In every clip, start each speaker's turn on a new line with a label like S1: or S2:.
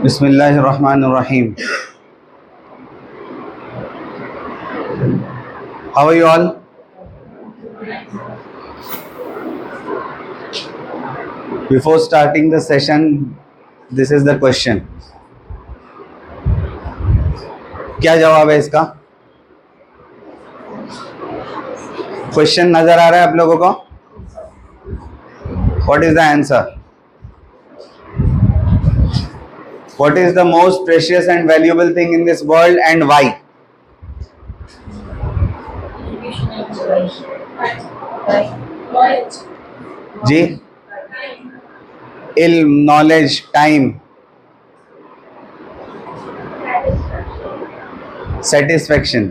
S1: Bismillahirrahmanirrahim. How are you all? Before starting the session, this is the question. क्या जवाब है इसका? Question नजर आ रहा है आप लोगों को? What is the answer? What is the most precious and valuable thing in this world and why? जी, इल्म, knowledge, time, satisfaction,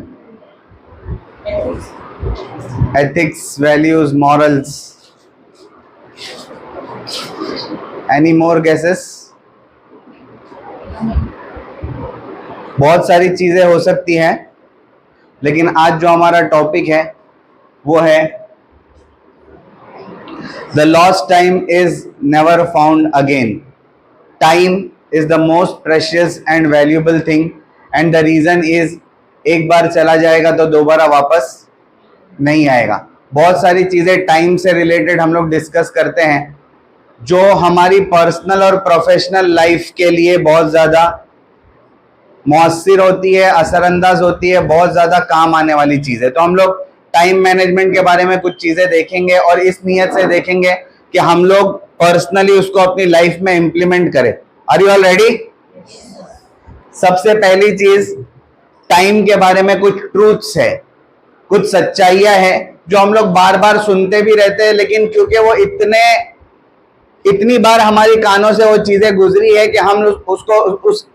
S1: ethics, values, morals. Any more guesses? बहुत सारी चीजें हो सकती हैं, लेकिन आज जो हमारा टॉपिक है वो है The lost time is never found again. Time is the most precious and valuable thing, and the reason is एक बार चला जाएगा तो दोबारा वापस नहीं आएगा। बहुत सारी चीजें टाइम से रिलेटेड हम लोग डिस्कस करते हैं जो हमारी पर्सनल और प्रोफेशनल लाइफ के लिए बहुत ज़्यादा मौसर होती है, असरअंदाज होती है, बहुत ज़्यादा काम आने वाली चीज़ है। तो हम लोग टाइम मैनेजमेंट के बारे में कुछ चीज़ें देखेंगे और इस नीयत से देखेंगे कि हम लोग पर्सनली उसको अपनी लाइफ में इम्प्लीमेंट करें। Are you all ready? सबसे पहली चीज़, टाइम के बारे में कुछ ट्रूथ्स है, कुछ सच्चाइयाँ हैं जो हम लोग बार बार सुनते भी रहते हैं, लेकिन क्योंकि वो इतनी बार हमारी कानों से वो चीजें गुजरी है कि हम उसको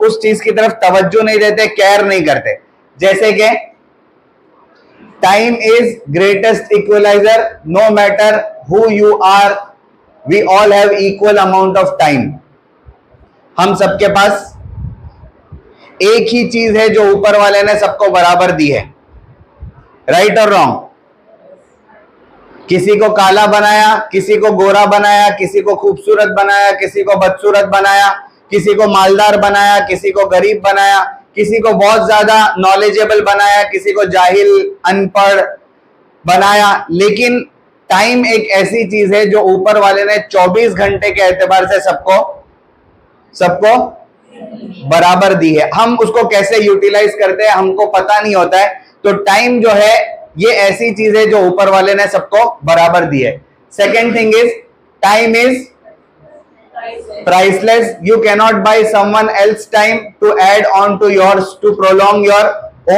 S1: उस चीज की तरफ तवज्जो नहीं देते, केयर नहीं करते। जैसे कि time is greatest equaliser, no matter who you are, we all have equal amount of time. हम सबके पास एक ही चीज है जो ऊपर वाले ने सबको बराबर दी है। राइट और रॉन्ग? किसी को काला बनाया, किसी को गोरा बनाया, किसी को खूबसूरत बनाया, किसी को बदसूरत बनाया, किसी को मालदार बनाया, किसी को गरीब बनाया, किसी को बहुत ज्यादा नॉलेजेबल बनाया, किसी को जाहिल अनपढ़ बनाया। लेकिन टाइम एक ऐसी चीज है जो ऊपर वाले ने 24 घंटे के एतबार से सबको बराबर दी है। हम उसको कैसे यूटिलाइज करते हैं हमको पता नहीं होता है। तो टाइम जो है ये ऐसी चीज है जो ऊपर वाले ने सबको बराबर दी है। Second thing is, time is priceless. You cannot buy someone else time to add on to yours to prolong your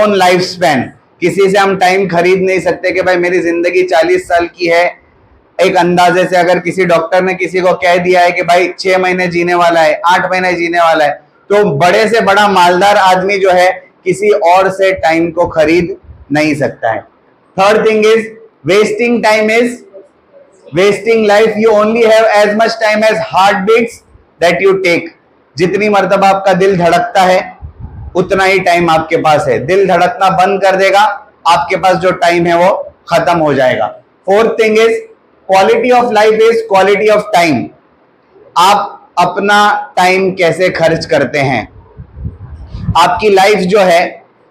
S1: own life span. किसी से हम टाइम खरीद नहीं सकते कि भाई मेरी जिंदगी 40 साल की है। एक अंदाजे से अगर किसी डॉक्टर ने किसी को कह दिया है कि भाई 6 महीने जीने वाला है, 8 महीने जीने वाला है, तो बड़े से बड़ा मालदार आदमी जो है किसी और से टाइम को खरीद नहीं सकता है। Third thing is, wasting time is wasting life. You only have as much time as heartbeats that you take. जितनी मर्तबा आपका दिल धड़कता है उतना ही टाइम आपके पास है। दिल धड़कना बंद कर देगा, आपके पास जो टाइम है वो खत्म हो जाएगा। Fourth thing is, quality of life is quality of time. आप अपना टाइम कैसे खर्च करते हैं, आपकी लाइफ जो है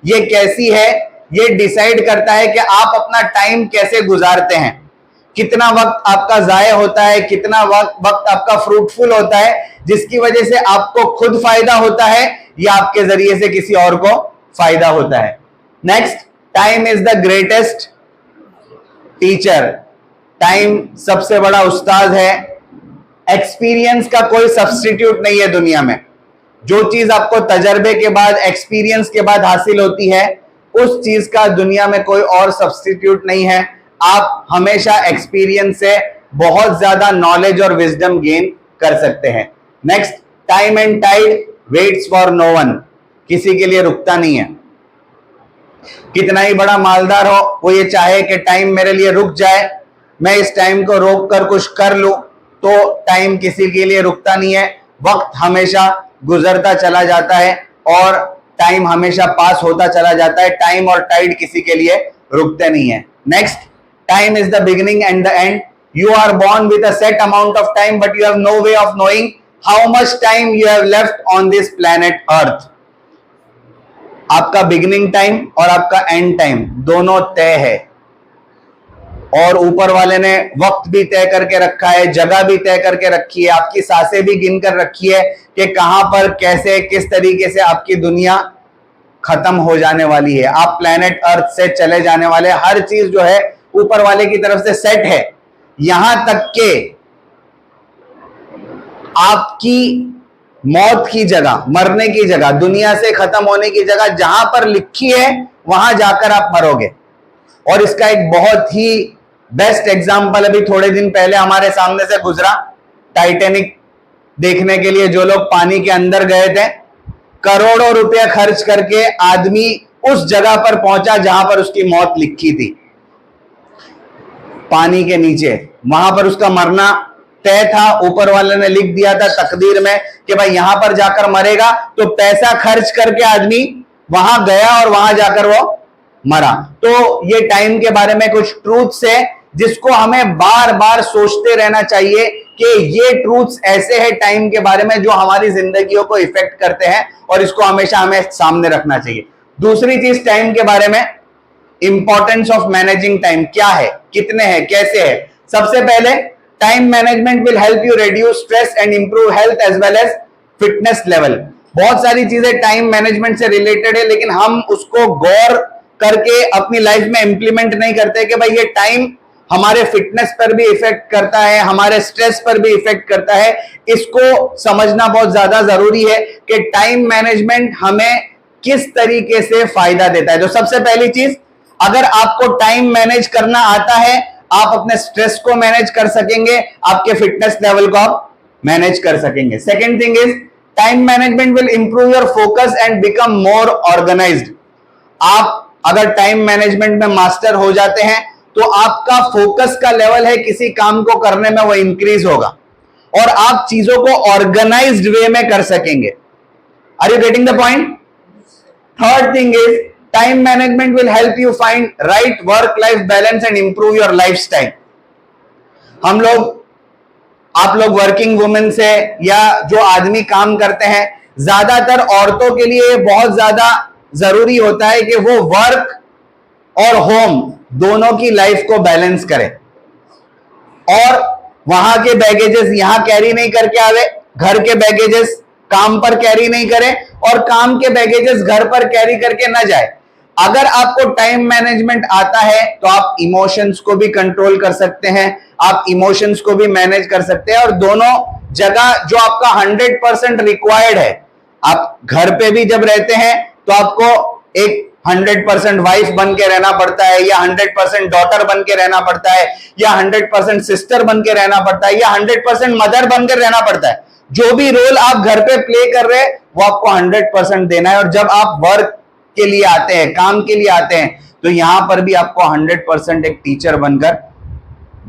S1: ये कैसी है, ये डिसाइड करता है कि आप अपना टाइम कैसे गुजारते हैं। कितना वक्त आपका जाया होता है, कितना वक्त आपका फ्रूटफुल होता है, जिसकी वजह से आपको खुद फायदा होता है या आपके जरिए से किसी और को फायदा होता है। Next, time is the greatest teacher. Time सबसे बड़ा उस्ताद है। एक्सपीरियंस का कोई सब्स्टिट्यूट नहीं है दुनिया में। जो चीज आपको तजर्बे के बाद, एक्सपीरियंस के बाद हासिल होती है, उस चीज का दुनिया में कोई और सब्स्टिट्यूट नहीं है। आप हमेशा एक्सपीरियंस से बहुत ज्यादा नॉलेज और विजडम गेन कर सकते हैं। Next, time and tide waits for no one. किसी के लिए रुकता नहीं है। कितना ही बड़ा मालदार हो, वो ये चाहे कि टाइम मेरे लिए रुक जाए, मैं इस टाइम को रोक कर कुछ कर लूं, तो टाइम किसी के लिए रुकता नहीं है। वक्त हमेशा गुजरता चला जाता है और टाइम हमेशा पास होता चला जाता है। टाइम और टाइड किसी के लिए रुकते नहीं है। Next, time is the beginning and the end. You are born with a set amount of time, but you have no way of knowing how much time you have left on this planet earth. आपका beginning time और आपका and time दोनों तय है, और ऊपर वाले ने वक्त भी तय करके रखा है, जगह भी तय करके रखी है, आपकी सांसें भी गिन कर रखी है कि कहां पर कैसे किस तरीके से आपकी दुनिया खत्म हो जाने वाली है, आप प्लैनेट अर्थ से चले जाने वाले, हर चीज जो है ऊपर वाले की तरफ से सेट है। यहां तक के आपकी मौत की जगह, मरने की जगह, दुनिया से खत्म होने की जगह जहां पर लिखी है वहां जाकर आप मरोगे। और इसका एक बहुत ही बेस्ट एग्जांपल अभी थोड़े दिन पहले हमारे सामने से गुजरा, टाइटैनिक देखने के लिए जो लोग पानी के अंदर गए थे, करोड़ों रुपया खर्च करके आदमी उस जगह पर पहुंचा जहां पर उसकी मौत लिखी थी, पानी के नीचे, वहां पर उसका मरना तय था, ऊपर वाले ने लिख दिया था तकदीर में कि भाई यहां पर जाकर मरेगा, तो पैसा खर्च करके आदमी वहां गया और वहां जाकर वो मरा। तो ये टाइम के बारे में कुछ ट्रूथ्स है जिसको हमें बार बार सोचते रहना चाहिए कि ये ट्रूथ्स ऐसे हैं टाइम के बारे में जो हमारी जिंदगियों को इफेक्ट करते हैं, और इसको हमेशा हमें सामने रखना चाहिए। दूसरी चीज टाइम के बारे में, इंपॉर्टेंस ऑफ मैनेजिंग टाइम क्या है, कितने हैं, कैसे है। सबसे पहले, time management will help you reduce stress and improve health as well as fitness level. बहुत सारी चीजें टाइम मैनेजमेंट से रिलेटेड है, लेकिन हम उसको गौर करके अपनी लाइफ में इंप्लीमेंट नहीं करते कि भाई ये टाइम हमारे फिटनेस पर भी इफेक्ट करता है, हमारे स्ट्रेस पर भी इफेक्ट करता है। इसको समझना बहुत ज्यादा जरूरी है कि टाइम मैनेजमेंट हमें किस तरीके से फायदा देता है। तो सबसे पहली चीज, अगर आपको टाइम मैनेज करना आता है, आप अपने स्ट्रेस को मैनेज कर सकेंगे, आपके फिटनेस लेवल को आप मैनेज कर सकेंगे। Second thing is, time management will improve your focus and become more organised. आप अगर टाइम मैनेजमेंट में मास्टर हो जाते हैं तो आपका फोकस का लेवल है किसी काम को करने में वो इंक्रीज होगा, और आप चीजों को ऑर्गेनाइज्ड वे में कर सकेंगे। Are you getting the point? Third thing is, time management will help you find right work life balance and improve your lifestyle. आप लोग वर्किंग वुमेन से या जो आदमी काम करते हैं, ज्यादातर औरतों के लिए बहुत ज्यादा जरूरी होता है कि वो वर्क और होम दोनों की लाइफ को बैलेंस करें, और वहां के बैगेजेस यहां कैरी नहीं करके आवे, घर के बैगेजेस काम पर कैरी नहीं करें, और काम के बैगेजेस घर पर कैरी करके ना जाए। अगर आपको टाइम मैनेजमेंट आता है तो आप इमोशंस को भी कंट्रोल कर सकते हैं, आप इमोशंस को भी मैनेज कर सकते हैं, और दोनों जगह जो आपका 100% रिक्वायर्ड है, आप घर पे भी जब रहते हैं तो आपको एक 100% वाइफ बन के रहना पड़ता है, या 100% डॉटर बन के रहना पड़ता है, या 100% सिस्टर बन के रहना पड़ता है, या 100% मदर बनकर रहना पड़ता है। जो भी रोल आप घर पे प्ले कर रहे हैं वो आपको 100% देना है, और जब आप वर्क के लिए आते हैं, काम के लिए आते हैं, तो यहां पर भी आपको 100% एक टीचर बनकर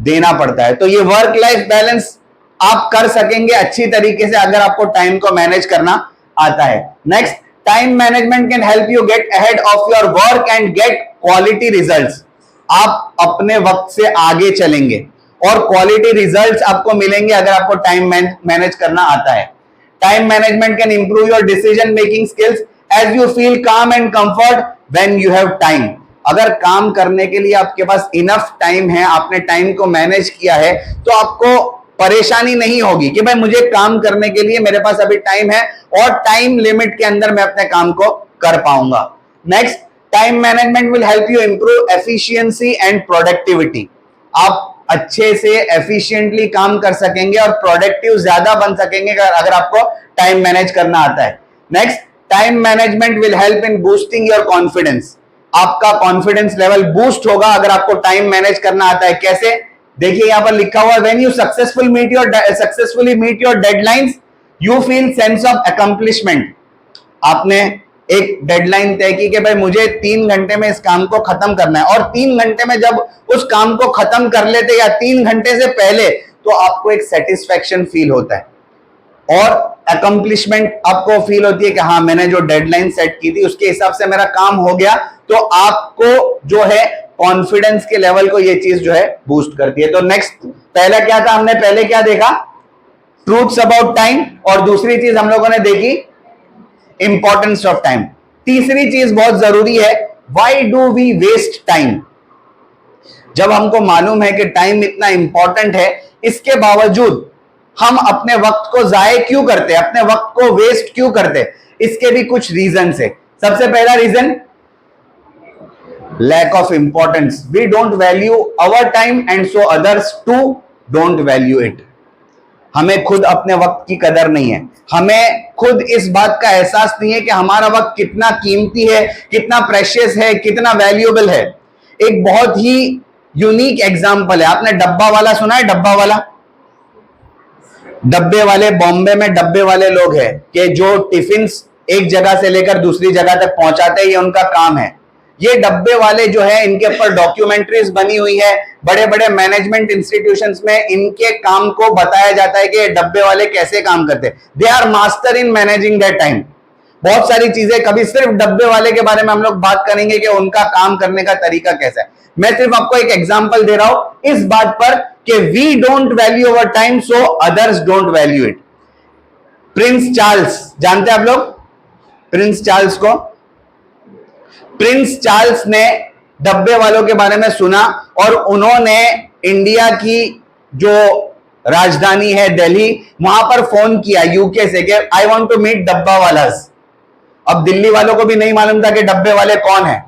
S1: देना पड़ता है। तो ये वर्क लाइफ बैलेंस आप कर सकेंगे अच्छी तरीके से अगर आपको टाइम को मैनेज करना आता है। Next, time management can help you get ahead of your work and gate quality results. आप अपने वक्त से आगे चलेंगे और क्वालिटी रिजल्ट्स आपको मिलेंगे अगर आपको टाइम मैनेज करना आता है। Time management can improve your decision making skills as you feel calm and comfort when you have time. अगर काम करने के लिए आपके पास इनफ टाइम है, आपने टाइम को मैनेज किया है, तो आपको परेशानी नहीं होगी कि भाई मुझे काम करने के लिए मेरे पास अभी टाइम है और टाइम लिमिट के अंदर मैं अपने काम को कर पाऊंगा। Next, time management will help you improve efficiency and productivity. आप अच्छे से एफिशिएंटली काम कर सकेंगे और प्रोडक्टिव ज्यादा बन सकेंगे अगर आपको टाइम मैनेज करना आता है। Next, time management will help in boosting your confidence. आपका कॉन्फिडेंस लेवल बूस्ट होगा अगर आपको टाइम मैनेज करना आता है। कैसे? देखिए यहां पर लिखा हुआ है, when you successfully meet your deadlines you feel sense of accomplishment. आपने एक डेडलाइन तय की कि भाई मुझे 3 घंटे में इस काम को खत्म करना है, और 3 घंटे में जब उस काम को खत्म कर लेते या 3 घंटे से पहले, तो आपको एक सेटिस्फैक्शन फील होता है और अकम्प्लिशमेंट आपको फील होती है कि हाँ मैंने जो डेडलाइन सेट की थी उसके हिसाब से मेरा काम हो गया। तो आपको जो है कॉन्फिडेंस के लेवल को ये चीज जो है बूस्ट करती है। तो नेक्स्ट, पहला क्या था, हमने पहले क्या देखा, ट्रूथ्स अबाउट टाइम, और दूसरी चीज हम लोगों ने देखी इंपॉर्टेंस ऑफ टाइम। तीसरी चीज बहुत जरूरी है, why do we waste time. जब हमको मालूम है कि टाइम इतना इंपॉर्टेंट है, इसके बावजूद हम अपने वक्त को जाये क्यों करते, अपने वक्त को वेस्ट क्यों करते, इसके भी कुछ रीजन है। सबसे पहला reason, lack of importance. We don't value our time and so others too don't value it. हमें खुद अपने वक्त की कदर नहीं है, हमें खुद इस बात का एहसास नहीं है कि हमारा वक्त कितना कीमती है, कितना प्रेशियस है, कितना वैल्यूएबल है। एक बहुत ही यूनिक एग्जांपल है, आपने डब्बा वाला सुना है? डब्बा वाला, डब्बे वाले, बॉम्बे में डब्बे वाले लोग हैं कि जो टिफिन एक जगह से लेकर दूसरी जगह तक पहुंचाते हैं, ये उनका काम है। ये डब्बे वाले जो है, इनके ऊपर डॉक्यूमेंट्रीज बनी हुई है, बड़े बड़े मैनेजमेंट इंस्टीट्यूशंस में इनके काम को बताया जाता है कि ये डब्बे वाले कैसे काम करते हैं। They are master in managing their time. बहुत सारी चीजें, कभी सिर्फ डब्बे वाले के बारे में हम लोग बात करेंगे कि उनका काम करने का तरीका कैसा है। मैं सिर्फ आपको एक एग्जांपल दे रहा हूं इस बात पर कि we don't value our time so others don't value it. Prince Charles, जानते हैं आप लोग प्रिंस चार्ल्स को? प्रिंस चार्ल्स ने डब्बे वालों के बारे में सुना और उन्होंने इंडिया की जो राजधानी है दिल्ली, वहां पर फोन किया यूके से कि आई वांट टू मीट डब्बा वालास। अब दिल्ली वालों को भी नहीं मालूम था कि डब्बे वाले कौन है।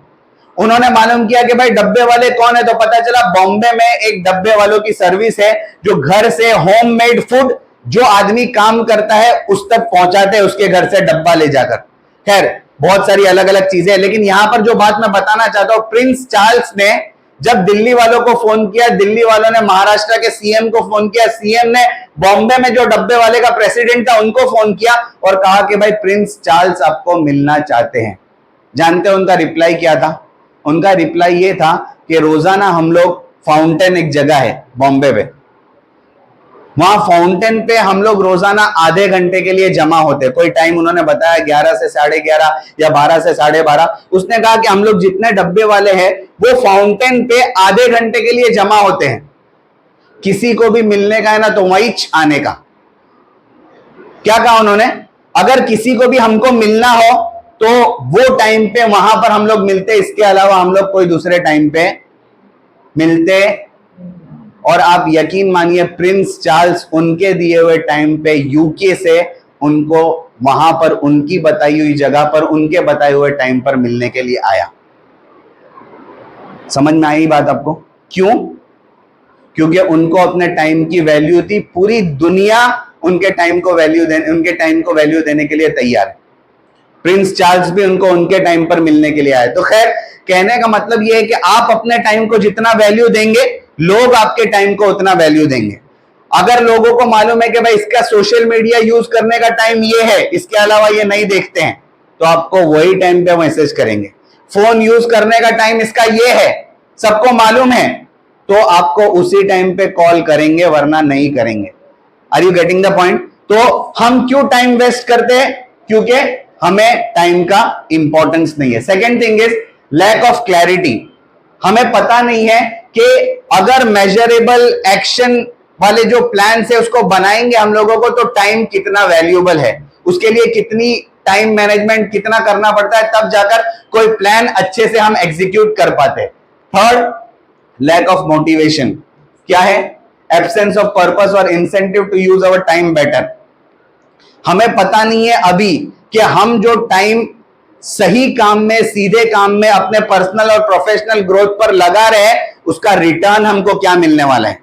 S1: उन्होंने मालूम किया कि भाई डब्बे वाले कौन है, तो पता चला बॉम्बे में एक डब्बे वालों की सर्विस है जो घर से होममेड फूड जो आदमी काम करता है उस तक पहुंचाते हैं, उसके घर से डब्बा ले जाकर। खैर बहुत सारी अलग अलग चीजें, लेकिन यहां पर जो बात मैं बताना चाहता हूं, प्रिंस चार्ल्स ने जब दिल्ली वालों को फोन किया, दिल्ली वालों ने महाराष्ट्र के सीएम को फोन किया, सीएम ने बॉम्बे में जो डब्बे वाले का प्रेसिडेंट था उनको फोन किया और कहा कि भाई प्रिंस चार्ल्स आपको मिलना चाहते हैं। जानते हैं उनका रिप्लाई क्या था? उनका रिप्लाई ये था कि रोजाना हम लोग फाउंटेन, एक जगह है बॉम्बे में, वहां फाउंटेन पे हम लोग रोजाना आधे घंटे के लिए जमा होते। कोई टाइम उन्होंने बताया 11 से 11:30 या 12 से 12:30। उसने कहा कि हम लोग जितने डब्बे वाले हैं वो फाउंटेन पे आधे घंटे के लिए जमा होते हैं। किसी को भी मिलने का है ना तो वहीं आने का। क्या कहा उन्होंने? अगर किसी को भी हमको मिलना हो तो वो टाइम पे वहां पर हम लोग मिलते, इसके अलावा हम लोग कोई दूसरे टाइम पे मिलते। और आप यकीन मानिए प्रिंस चार्ल्स उनके दिए हुए टाइम पे यूके से उनको वहां पर उनकी बताई हुई जगह पर उनके बताए हुए टाइम पर मिलने के लिए आया। समझ में आई बात आपको? क्यों? क्योंकि उनको अपने टाइम की वैल्यू थी। पूरी दुनिया उनके टाइम को वैल्यू देने के लिए तैयार है। प्रिंस चार्ल्स भी उनको उनके टाइम पर मिलने के लिए आए। तो खैर कहने का मतलब यह है कि आप अपने टाइम को जितना वैल्यू देंगे, लोग आपके टाइम को उतना वैल्यू देंगे। अगर लोगों को मालूम है कि भाई इसका सोशल मीडिया यूज करने का टाइम ये है, इसके अलावा ये नहीं देखते हैं, तो आपको वही टाइम पे मैसेज करेंगे। फोन यूज करने का टाइम इसका ये है, सबको मालूम है, तो आपको उसी टाइम पे कॉल करेंगे, वरना नहीं करेंगे। Are you getting the point? तो हम क्यों टाइम वेस्ट करते हैं? क्योंकि हमें टाइम का इंपॉर्टेंस नहीं है। Second thing is lack of clarity. हमें पता नहीं है कि अगर मेजरेबल एक्शन वाले जो प्लान है उसको बनाएंगे हम लोगों को, तो टाइम कितना वैल्यूएबल है, उसके लिए कितनी टाइम मैनेजमेंट कितना करना पड़ता है, तब जाकर कोई प्लान अच्छे से हम एग्जीक्यूट कर पाते। Third, lack of motivation. क्या है? एब्सेंस ऑफ पर्पस और incentive to use our time better. हमें पता नहीं है अभी कि हम जो टाइम सही काम में, सीधे काम में, अपने पर्सनल और प्रोफेशनल ग्रोथ पर लगा रहे हैं, उसका रिटर्न हमको क्या मिलने वाला है,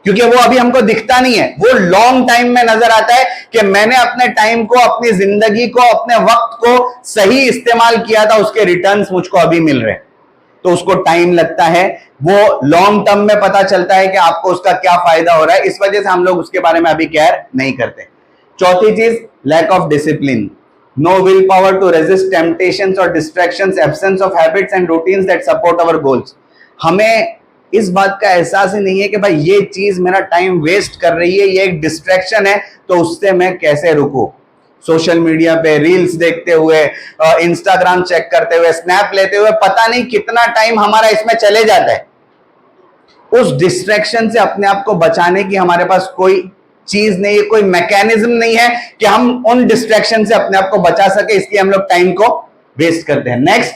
S1: क्योंकि वो अभी हमको दिखता नहीं है। वो लॉन्ग टाइम में नजर आता है कि मैंने अपने टाइम को, अपनी जिंदगी को, अपने वक्त को सही इस्तेमाल किया था, उसके रिटर्न्स मुझको अभी मिल रहे हैं। तो उसको टाइम लगता है, वो लॉन्ग टर्म में पता चलता है कि आपको उसका क्या फायदा हो रहा है। इस वजह से हम लोग उसके बारे में अभी केयर नहीं करते। चौथी चीज, lack of discipline. No willpower to resist temptations or distractions, absence of habits and routines that support our goals. हमें इस बात का एहसास ही नहीं है कि भाई ये चीज मेरा टाइम वेस्ट कर रही है, ये एक डिस्ट्रैक्शन है, तो उससे मैं कैसे रुकूं। सोशल मीडिया पे रील्स देखते हुए, इंस्टाग्राम चेक करते हुए, स्नैप लेते हुए, पता नहीं कितना टाइम हमारा इसमें चले जाता है। उस डिस्ट्रैक्शन से अपने आप को बचाने की हमारे पास कोई चीज नहीं है, कोई मैकेनिज्म नहीं है कि हम उन डिस्ट्रैक्शन से अपने आप को बचा सके, इसलिए हम लोग टाइम को वेस्ट करते हैं। Next,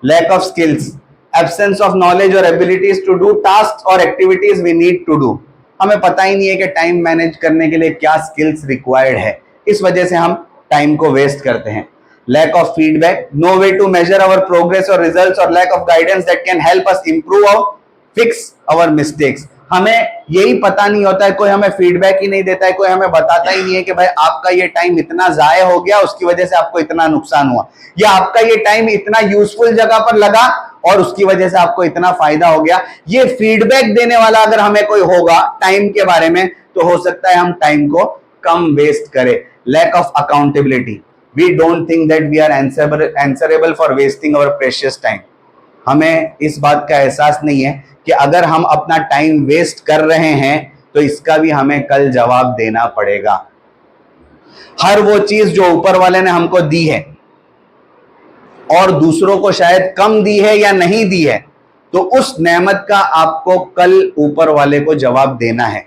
S1: lack of skills, absence of knowledge और एबिलिटीज टू डू टास्क और activities we need to do. हमें पता ही नहीं है कि टाइम मैनेज करने के लिए क्या स्किल्स रिक्वायर्ड है, इस वजह से हम टाइम को वेस्ट करते हैं। Lack of feedback, no way to measure our progress और रिजल्ट्स, और lack of guidance that can help us improve और फिक्स आवर मिस्टेक्स। हमें यही पता नहीं होता है, कोई हमें फीडबैक ही नहीं देता है, कोई हमें बताता ही नहीं है कि भाई आपका ये टाइम इतना जाया हो गया, उसकी वजह से आपको इतना नुकसान हुआ, या आपका ये टाइम इतना यूजफुल जगह पर लगा और उसकी वजह से आपको इतना फायदा हो गया। ये फीडबैक देने वाला अगर हमें कोई होगा टाइम के बारे में, तो हो सकता है हम टाइम को कम वेस्ट करें। Lack of accountability, we don't think that we are answerable for wasting our precious time. हमें इस बात का एहसास नहीं है कि अगर हम अपना टाइम वेस्ट कर रहे हैं तो इसका भी हमें कल जवाब देना पड़ेगा। हर वो चीज जो ऊपर वाले ने हमको दी है और दूसरों को शायद कम दी है या नहीं दी है, तो उस नेमत का आपको कल ऊपर वाले को जवाब देना है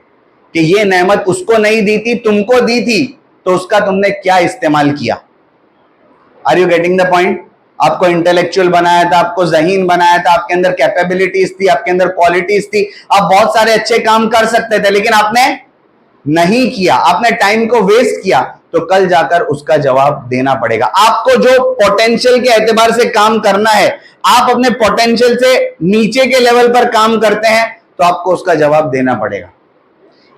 S1: कि ये नेमत उसको नहीं दी थी, तुमको दी थी, तो उसका तुमने क्या इस्तेमाल किया। Are you getting the point? आपको इंटेलेक्चुअल बनाया था, आपको ज़हीन बनाया था, आपके अंदर कैपेबिलिटीज थी, आपके अंदर क्वालिटीज थी, आप बहुत सारे अच्छे काम कर सकते थे, लेकिन आपने नहीं किया, आपने टाइम को वेस्ट किया, तो कल जाकर उसका जवाब देना पड़ेगा। आपको जो पोटेंशियल के एतबार से काम करना है, आप अपने पोटेंशियल से नीचे के लेवल पर काम करते हैं, तो आपको उसका जवाब देना पड़ेगा।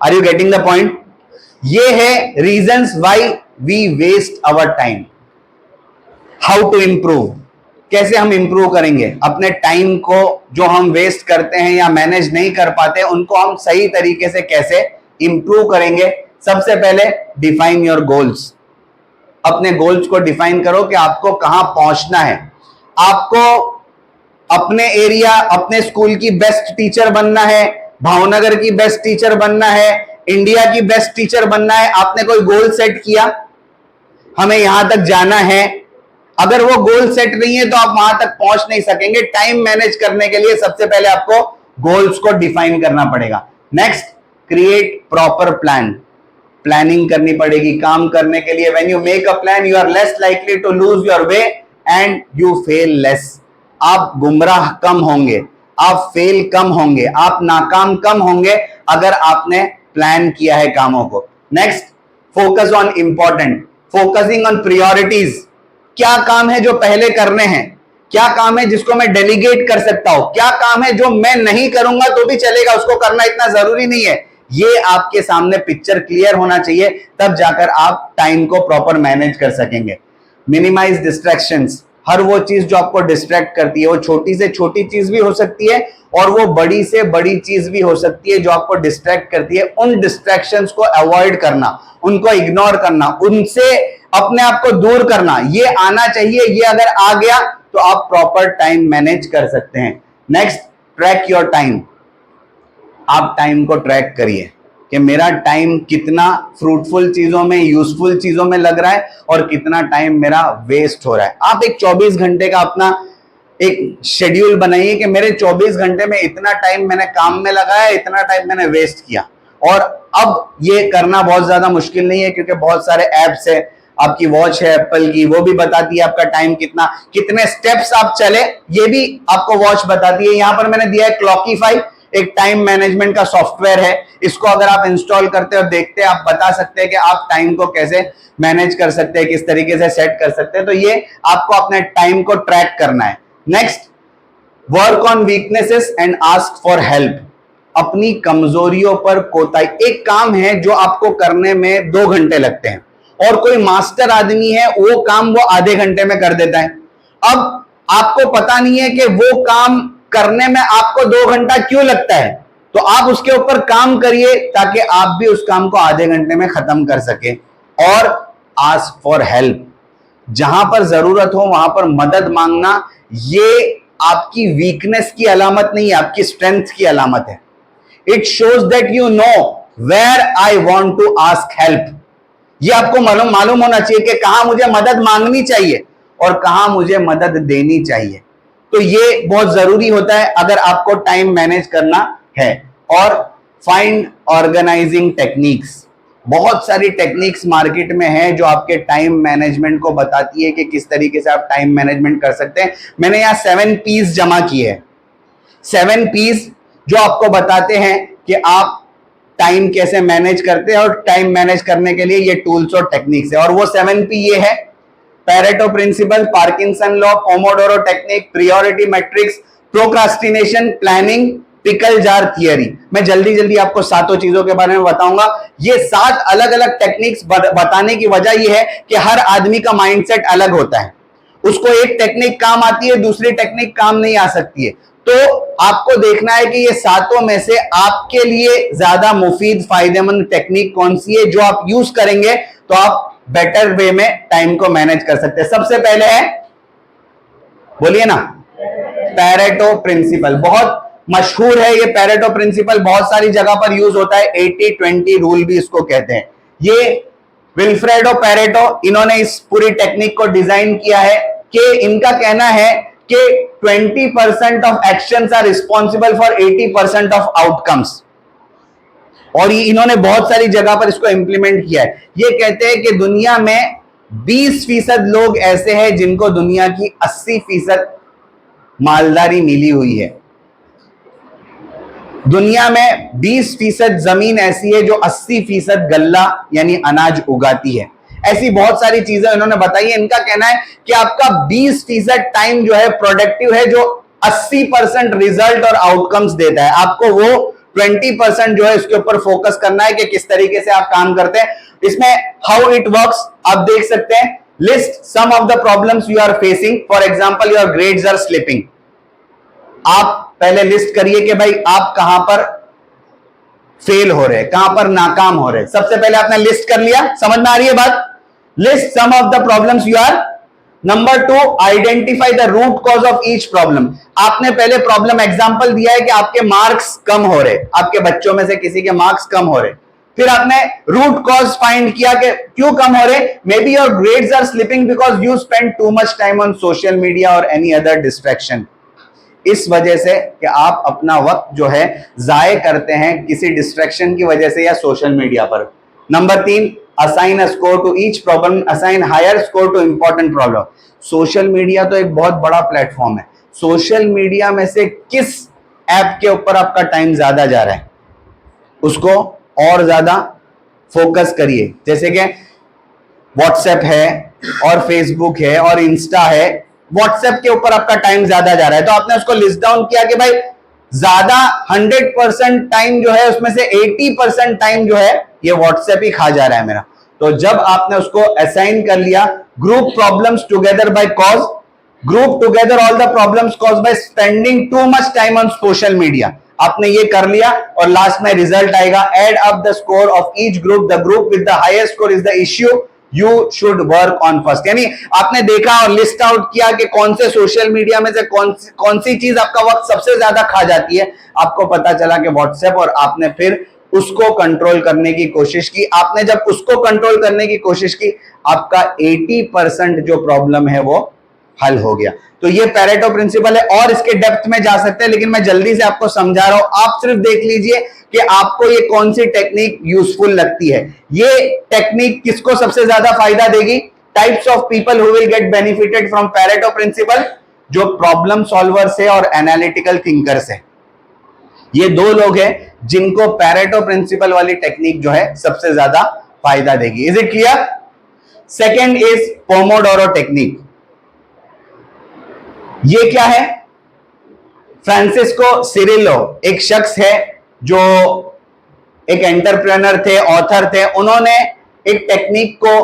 S1: Are you getting the point? ये है reasons why we waste our time. How to improve, कैसे हम इंप्रूव करेंगे अपने टाइम को, जो हम वेस्ट करते हैं या मैनेज नहीं कर पाते, उनको हम सही तरीके से कैसे इंप्रूव करेंगे। सबसे पहले डिफाइन योर गोल्स। अपने गोल्स को डिफाइन करो कि आपको कहां पहुंचना है। आपको अपने एरिया, अपने स्कूल की बेस्ट टीचर बनना है, भावनगर की बेस्ट टीचर बनना है, इंडिया की बेस्ट टीचर बनना है। आपने कोई गोल सेट किया, हमें यहां तक जाना है। अगर वो गोल सेट नहीं है तो आप वहां तक पहुंच नहीं सकेंगे। टाइम मैनेज करने के लिए सबसे पहले आपको गोल्स को डिफाइन करना पड़ेगा। Next, create proper plan. Planning करनी पड़ेगी काम करने के लिए। When you make a plan, you are less likely to lose your way and you fail less. आप गुमराह कम होंगे, आप फेल कम होंगे, आप नाकाम कम होंगे अगर आपने प्लान किया है कामों को। Next, focus on important, focusing on priorities. क्या काम है जो पहले करने हैं, क्या काम है जिसको मैं डेलीगेट कर सकता हूं, क्या काम है जो मैं नहीं करूंगा तो भी चलेगा, उसको करना इतना जरूरी नहीं है। ये आपके सामने पिक्चर क्लियर होना चाहिए, तब जाकर आप टाइम को प्रॉपर मैनेज कर सकेंगे। Minimise distractions. हर वो चीज जो आपको डिस्ट्रैक्ट करती है, वो छोटी से छोटी चीज भी हो सकती है और वो बड़ी से बड़ी चीज भी हो सकती है जो आपको डिस्ट्रैक्ट करती है। उन डिस्ट्रैक्शंस को अवॉइड करना, उनको इग्नोर करना, उनसे अपने आप को दूर करना, ये आना चाहिए। ये अगर आ गया तो आप प्रॉपर टाइम मैनेज कर सकते हैं। Next, track your time. आप टाइम को ट्रैक करिए कि मेरा टाइम कितना फ्रूटफुल चीजों में, यूजफुल चीजों में लग रहा है और कितना टाइम मेरा वेस्ट हो रहा है। आप एक 24 घंटे का अपना एक शेड्यूल बनाइए कि मेरे 24 घंटे में इतना टाइम मैंने काम में लगाया, इतना टाइम मैंने वेस्ट किया। और अब ये करना बहुत ज्यादा मुश्किल नहीं है, क्योंकि बहुत सारे एप्स है, आपकी वॉच है एप्पल की, वो भी बताती है आपका टाइम कितना, कितने स्टेप्स आप चले, ये भी आपको वॉच बताती है। यहां पर मैंने दिया है क्लॉकीफाई, एक टाइम मैनेजमेंट का सॉफ्टवेयर है। इसको अगर आप इंस्टॉल करते और देखते हैं, आप बता सकते हैं कि आप टाइम को कैसे मैनेज कर सकते हैं, किस तरीके से सेट कर सकते हैं। तो ये आपको अपने टाइम को ट्रैक करना है। Next, work on weaknesses and ask for help. अपनी कमजोरियों पर कोताही। एक काम है जो आपको करने में 2 घंटे लगते हैं और कोई मास्टर आदमी है, वो काम वो आधे घंटे में कर देता है। अब आपको पता नहीं है कि वो काम करने में आपको 2 घंटा क्यों लगता है, तो आप उसके ऊपर काम करिए ताकि आप भी उस काम को आधे घंटे में खत्म कर सके। और आस्क फॉर हेल्प, जहां पर जरूरत हो वहां पर मदद मांगना, ये आपकी वीकनेस की अलामत नहीं है, आपकी स्ट्रेंथ की अलामत है। It shows that you know where I want to ask help. ये आपको मालूम होना चाहिए कि कहां मुझे मदद मांगनी चाहिए और कहां मुझे मदद देनी चाहिए। तो ये बहुत जरूरी होता है अगर आपको टाइम मैनेज करना है। और फाइंड ऑर्गेनाइजिंग टेक्निक्स। बहुत सारी टेक्निक्स मार्केट में है जो आपके टाइम मैनेजमेंट को बताती है कि किस तरीके से आप टाइम मैनेजमेंट कर सकते हैं। मैंने यहाँ 7 P's जमा किए हैं, 7 P's जो आपको बताते हैं कि आप टाइम कैसे मैनेज करते हैं, और टाइम मैनेज करने के लिए ये टूल्स और टेक्निक्स है। और वो 7 P ये है: Pareto principle, Parkinson law, Pomodoro technique, priority matrix, procrastination, planning, pickle jar theory. मैं जल्दी जल्दी आपको सातों चीजों के बारे में बताऊंगा। ये 7 अलग अलग टेक्निक्स बताने की वजह यह है कि हर आदमी का माइंडसेट अलग होता है। उसको एक टेक्निक काम आती है, दूसरी टेक्निक काम नहीं आ सकती है। तो आपको देखना है कि ये सातों में से आपके लिए ज्यादा मुफीद, फायदेमंद टेक्निक कौन सी है जो आप यूज करेंगे तो आप बेटर वे में टाइम को मैनेज कर सकते हैं। सबसे पहले है, बोलिए ना, पैरेटो प्रिंसिपल। बहुत मशहूर है ये पैरेटो प्रिंसिपल, बहुत सारी जगह पर यूज होता है। 80-20 रूल भी इसको कहते हैं। ये विल्फ्रेडो पैरेटो, इन्होंने इस पूरी टेक्निक को डिजाइन किया है कि इनका कहना है कि 20% of actions are responsible for 80% of outcomes. और ये इन्होंने बहुत सारी जगह पर इसको इंप्लीमेंट किया है। ये कहते हैं कि दुनिया में 20% लोग ऐसे हैं जिनको दुनिया की 80% मालदारी मिली हुई है। दुनिया में 20% जमीन ऐसी है जो 80% गल्ला यानी अनाज उगाती है। ऐसी बहुत सारी चीजें इन्होंने बताई है। इनका कहना है कि आपका 20% टाइम जो है प्रोडक्टिव है, जो 80% रिजल्ट और आउटकम्स देता है। आपको वो 20% जो है उसके ऊपर फोकस करना है कि किस तरीके से आप काम करते हैं। इसमें हाउ इट वर्क्स आप देख सकते हैं। List some of the problems you are facing, for example your grades are slipping. आप पहले लिस्ट करिए कि भाई आप कहां पर फेल हो रहे हैं, कहां पर नाकाम हो रहे हैं। सबसे पहले आपने लिस्ट कर लिया, समझ में आ रही है बात? List some of the problems you are. Number 2, identify the root cause of each problem. आपने पहले प्रॉब्लम एग्जांपल दिया है कि आपके मार्क्स कम हो रहे, आपके बच्चों में से किसी के मार्क्स कम हो रहे। फिर आपने रूट कॉज फाइंड किया कि क्यों कम हो रहे। Maybe your grades are slipping because you spend too much time on social media और एनी अदर डिस्ट्रैक्शन। इस वजह से कि आप अपना वक्त जो है जाये करते हैं किसी डिस्ट्रैक्शन की वजह से या सोशल मीडिया पर। Number 3, assign a score to each problem, assign higher score to important problem. Social media तो एक बहुत बड़ा प्लेटफॉर्म है। सोशल मीडिया में से किस ऐप के ऊपर आपका टाइम ज्यादा जा रहा है उसको और ज्यादा फोकस करिए। जैसे कि व्हाट्सएप है और फेसबुक है और इंस्टा है। व्हाट्सएप के ऊपर आपका टाइम ज्यादा जा रहा है तो आपने उसको लिस्ट डाउन किया कि भाई ज्यादा 100% टाइम जो है उसमें से 80% टाइम जो है ये व्हाट्सएप ही खा जा रहा है मेरा। तो जब आपने उसको असाइन कर लिया, group problems together by cause, group together all the problems cause by spending too much time on social media. आपने ये कर लिया और लास्ट में रिजल्ट आएगा, add up the score of each group, the group with the highest score is the issue you should work on first. यानी आपने देखा और लिस्ट आउट किया कि कौन से सोशल मीडिया में से कौन सी चीज आपका वक्त सबसे ज्यादा खा जाती है। आपको पता चला कि व्हाट्सएप, और आपने फिर उसको कंट्रोल करने की कोशिश की। आपने जब उसको कंट्रोल करने की कोशिश की, आपका 80% जो प्रॉब्लम है वो हल हो गया। तो ये पैरेटो प्रिंसिपल है और इसके डेप्थ में जा सकते हैं, लेकिन मैं जल्दी से आपको समझा रहा हूं। आप सिर्फ देख लीजिए कि आपको ये कौन सी टेक्निक यूजफुल लगती है। ये टेक्निक किसको सबसे ज्यादा फायदा देगी? Types of people who will get benefited from Pareto principle, जो प्रॉब्लम सॉल्वर्स है और एनालिटिकल थिंकर्स है। ये दो लोग हैं जिनको पैरेटो प्रिंसिपल वाली टेक्निक जो है सबसे ज्यादा फायदा देगी। Is it clear? Second is Pomodoro technique. ये क्या है? फ्रांसिस्को सिरिलो एक शख्स है जो एक एंटरप्रेन्योर थे, ऑथर थे। उन्होंने एक टेक्निक को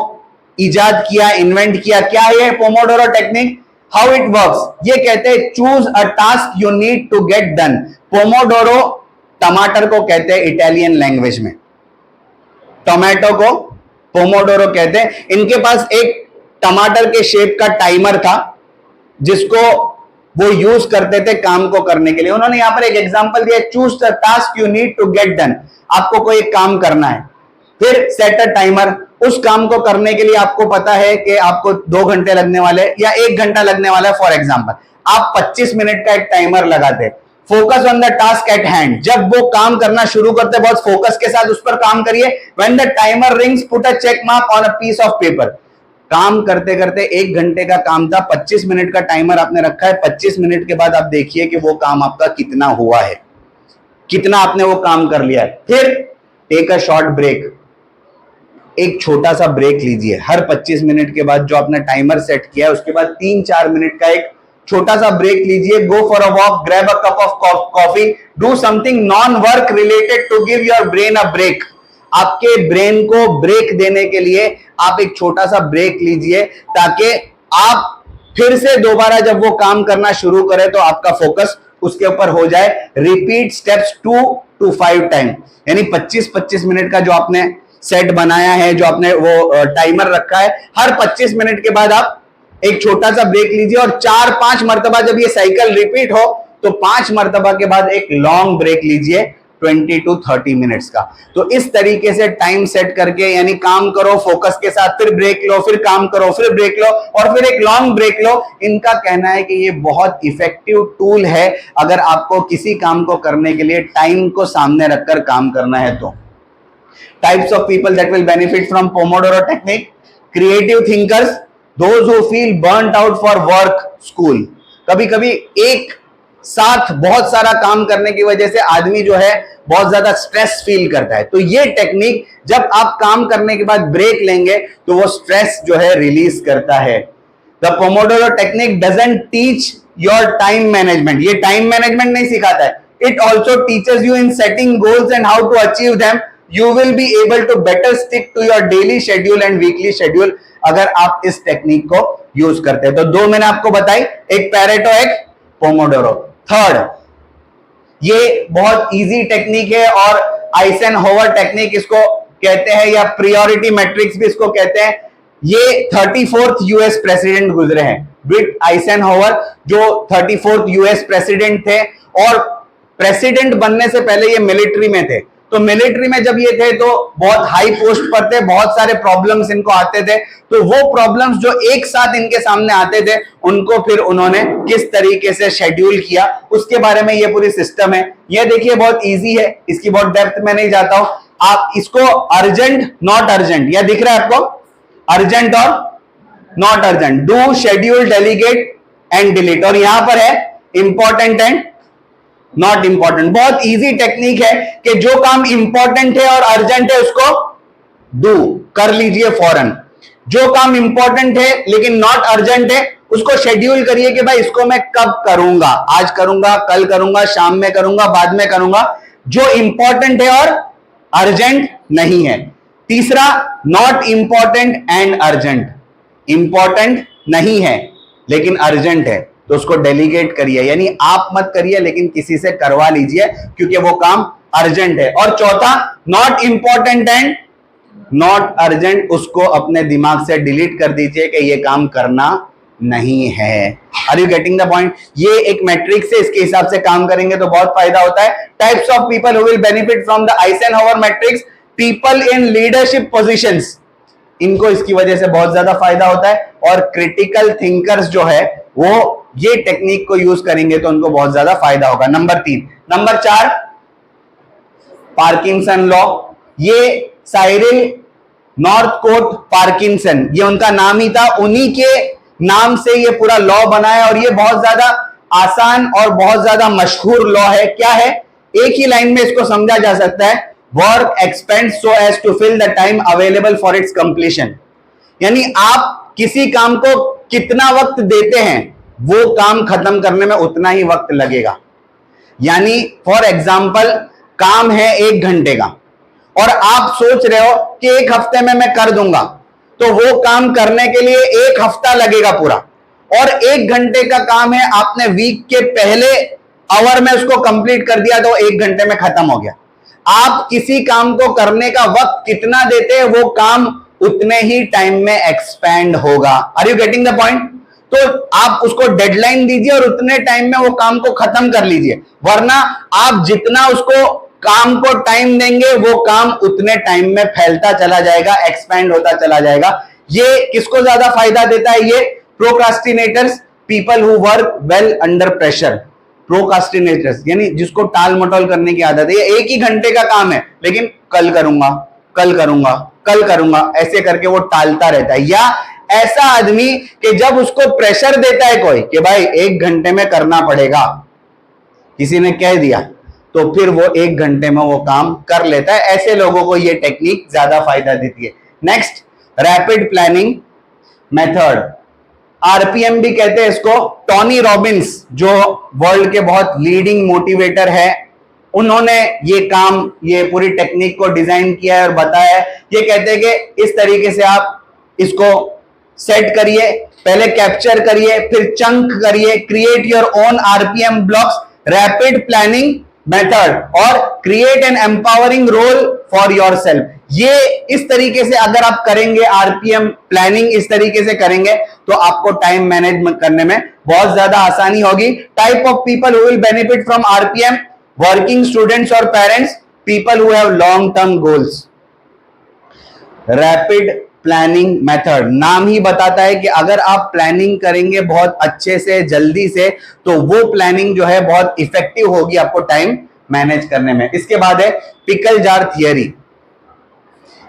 S1: इजाद किया, इन्वेंट किया। क्या है pomodoro technique? How it works? ये कहते हैं choose a task you need to get done. Pomodoro टमाटर को कहते हैं इटालियन लैंग्वेज में, टोमेटो को पोमोडोरो कहते हैं। इनके पास एक टमाटर के शेप का टाइमर था जिसको वो यूज करते थे काम को करने के लिए। उन्होंने यहां पर एक एग्जांपल दिया, choose the task you need to get done. आपको कोई एक काम करना है, फिर सेट अ टाइमर। उस काम को करने के लिए आपको पता है कि आपको 2 घंटे लगने वाले या 1 घंटा लगने वाला है। फॉर एग्जांपल आप 25 मिनट का एक टाइमर लगाते, focus on the task at hand, जब वो काम करना शुरू करते बहुत फोकस के साथ उस पर काम करिए. When the timer rings put a check mark on a piece of paper. काम करते करते 1 घंटे का काम था, 25 मिनट का टाइमर आपने रखा है, 25 मिनट के बाद आप देखिए कि वो काम आपका कितना हुआ है, कितना आपने वो काम कर लिया है. फिर टेक अ शॉर्ट ब्रेक, एक छोटा सा ब्रेक लीजिए हर 25 मिनट के बाद. जो आपने टाइमर सेट किया है उसके बाद 3-4 मिनट का एक छोटा सा ब्रेक लीजिए. Go for a walk, grab a cup of coffee, do something non work related to give your brain a break. आपके ब्रेन को ब्रेक देने के लिए आप एक छोटा सा ब्रेक लीजिए ताकि आप फिर से दोबारा जब वो काम करना शुरू करें तो आपका फोकस उसके ऊपर हो जाए. रिपीट स्टेप्स 2 to 5 टाइम, यानी 25-25 मिनट का जो आपने सेट बनाया है, जो आपने वो टाइमर रखा है, हर 25 मिनट के बाद आप एक छोटा सा ब्रेक लीजिए और 4-5 मरतबा जब ये साइकिल रिपीट हो तो 5 मरतबा के बाद एक लॉन्ग ब्रेक लीजिए 20 to 30 मिनट्स का. तो इस तरीके से टाइम सेट करके, यानी काम करो फोकस के साथ, फिर ब्रेक लो, फिर काम करो, फिर ब्रेक लो और फिर एक लॉन्ग ब्रेक लो. इनका कहना है कि ये बहुत इफेक्टिव टूल है अगर आपको किसी काम को करने के लिए टाइम को सामने रखकर काम करना है तो. Types of people that will benefit from Pomodoro technique: creative thinkers, those who feel burnt out for work, school. कभी कभी एक साथ बहुत सारा काम करने की वजह से आदमी जो है बहुत ज्यादा स्ट्रेस फील करता है, तो ये टेक्निक जब आप काम करने के बाद ब्रेक लेंगे तो वो स्ट्रेस जो है रिलीज करता है. The pomodoro technique doesn't teach your time management, ये टाइम मैनेजमेंट नहीं सिखाता है. It also teaches you in setting goals and how to achieve them. You will be able to better stick to your daily schedule and weekly schedule अगर आप इस technique को use करते हैं. तो दो मैंने आपको बताई, एक पैरेटो, एक पोमोडोरो. थर्ड, ये बहुत इजी टेक्निक है और आइजनहोवर टेक्निक इसको कहते हैं या प्रायोरिटी मैट्रिक्स भी इसको कहते हैं. ये 34th यूएस प्रेसिडेंट गुजरे हैं, विद आइजनहोवर, जो 34th यूएस प्रेसिडेंट थे और प्रेसिडेंट बनने से पहले ये मिलिट्री में थे. तो मिलिट्री में जब ये थे तो बहुत हाई पोस्ट पर थे, बहुत सारे प्रॉब्लम्स इनको आते थे. तो वो प्रॉब्लम्स जो एक साथ इनके सामने आते थे उनको फिर उन्होंने किस तरीके से शेड्यूल किया उसके बारे में ये पूरी सिस्टम है. ये देखिए बहुत इजी है, इसकी बहुत डेप्थ में नहीं जाता हूं. आप इसको अर्जेंट, नॉट अर्जेंट, यह दिख रहा है आपको, अर्जेंट और not urgent, do, schedule, delegate and delete. और यहां पर है इंपॉर्टेंट एंड नॉट इंपॉर्टेंट. बहुत इजी टेक्निक है कि जो काम इंपॉर्टेंट है और अर्जेंट है उसको डू कर लीजिए फौरन. जो काम इंपॉर्टेंट है लेकिन नॉट अर्जेंट है उसको शेड्यूल करिए कि भाई इसको मैं कब करूंगा, आज करूंगा, कल करूंगा, शाम में करूंगा, बाद में करूंगा. जो इंपॉर्टेंट है और अर्जेंट नहीं है. तीसरा, not important and urgent, important नहीं है लेकिन अर्जेंट है तो उसको डेलीगेट करिए, यानी आप मत करिए लेकिन किसी से करवा लीजिए क्योंकि वो काम अर्जेंट है. और चौथा, not important and not urgent, उसको अपने दिमाग से डिलीट कर दीजिए कि ये काम करना नहीं है. Are you getting the point? ये एक मैट्रिक्स है, इसके हिसाब से काम करेंगे तो बहुत फायदा होता है. Types of people who will benefit from the Eisenhower matrix: people in leadership positions, इनको इसकी वजह से बहुत ज्यादा फायदा होता है. और क्रिटिकल थिंकर्स जो है वो ये टेक्निक को यूज करेंगे तो उनको बहुत ज्यादा फायदा होगा. नंबर 3. Number 4, Parkinson law. ये साइरिल नॉर्थकोट पार्किंसन, ये उनका नाम ही था, उन्हीं के नाम से ये पूरा लॉ बना है और ये बहुत ज्यादा आसान और बहुत ज्यादा मशहूर लॉ है. क्या है? एक ही लाइन में इसको समझा जा सकता है: work expand so as to fill the time available for its completion. यानी आप किसी काम को कितना वक्त देते हैं वो काम खत्म करने में उतना ही वक्त लगेगा. यानी फॉर एग्जाम्पल, काम है 1 घंटे का और आप सोच रहे हो कि 1 हफ्ते में मैं कर दूंगा, तो वो काम करने के लिए 1 हफ्ता लगेगा पूरा. और 1 घंटे का काम है, आपने वीक के पहले आवर में उसको कंप्लीट कर दिया तो 1 घंटे में खत्म हो गया. आप किसी काम को करने का वक्त कितना देते हैं वो काम उतने ही टाइम में एक्सपेंड होगा. Are you getting the point? तो आप उसको डेडलाइन दीजिए और उतने टाइम में वो काम को खत्म कर लीजिए, वरना आप जितना उसको काम को टाइम देंगे वो काम उतने टाइम में फैलता चला जाएगा, एक्सपेंड होता चला जाएगा. ये किसको ज्यादा फायदा देता है? ये procrastinators, people who work well under pressure. Procrastinators यानी जिसको टाल मटोल करने की आदत है, ये 1 ही घंटे का काम है लेकिन कल करूंगा, कल करूंगा, कल करूंगा, ऐसे करके वो टालता रहता है। या ऐसा आदमी कि जब उसको प्रेशर देता है कोई कि भाई 1 घंटे में करना पड़ेगा, किसी ने कह दिया, तो फिर वो 1 घंटे में वो काम कर लेता है। ऐसे लोगों को ये टेक्निक ज्यादा फायदा देती है। Next, rapid planning method, RPM भी कहते हैं इसको। टोनी रॉबिन्स जो वर्ल्ड के बहुत लीडिंग मोटिवेटर है, उन्होंने ये काम, ये पूरी टेक्निक को डिजाइन किया है और बताया है। ये कहते हैं कि इस तरीके से आप इसको सेट करिए, पहले कैप्चर करिए, फिर चंक करिए, create your own RPM blocks, rapid planning method और create an empowering role for yourself. ये इस तरीके से अगर आप करेंगे, आरपीएम प्लानिंग इस तरीके से करेंगे तो आपको टाइम मैनेजमेंट करने में बहुत ज्यादा आसानी होगी। Type of people who will benefit from RPM, working students और parents, people who have long term goals. Rapid planning method नाम ही बताता है कि अगर आप प्लानिंग करेंगे बहुत अच्छे से, जल्दी से, तो वो प्लानिंग जो है बहुत इफेक्टिव होगी आपको टाइम मैनेज करने में। इसके बाद है पिकल जार थियरी।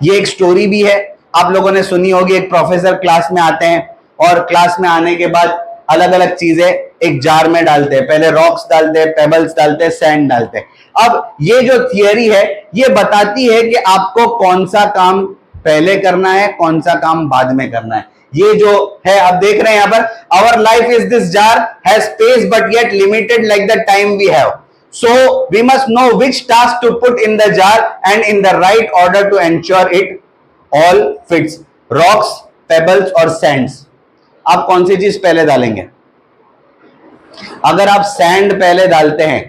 S1: ये एक स्टोरी भी है, आप लोगों ने सुनी होगी। एक प्रोफेसर क्लास में आते हैं और क्लास में आने के बाद अलग अलग चीजें एक जार में डालते हैं। पहले रॉक्स डालते हैं, पेबल्स डालते हैं, सैंड डालते हैं। अब ये जो थियरी है ये बताती है कि आपको कौन सा काम पहले करना है, कौन सा काम बाद में करना है। ये जो है आप देख रहे हैं यहां पर, our life is this jar has space but yet limited like the time we have, so we must know which task to put in the jar and in the right order to ensure it all fits. Rocks, pebbles और sands, आप कौन सी चीज पहले डालेंगे? अगर आप sand पहले डालते हैं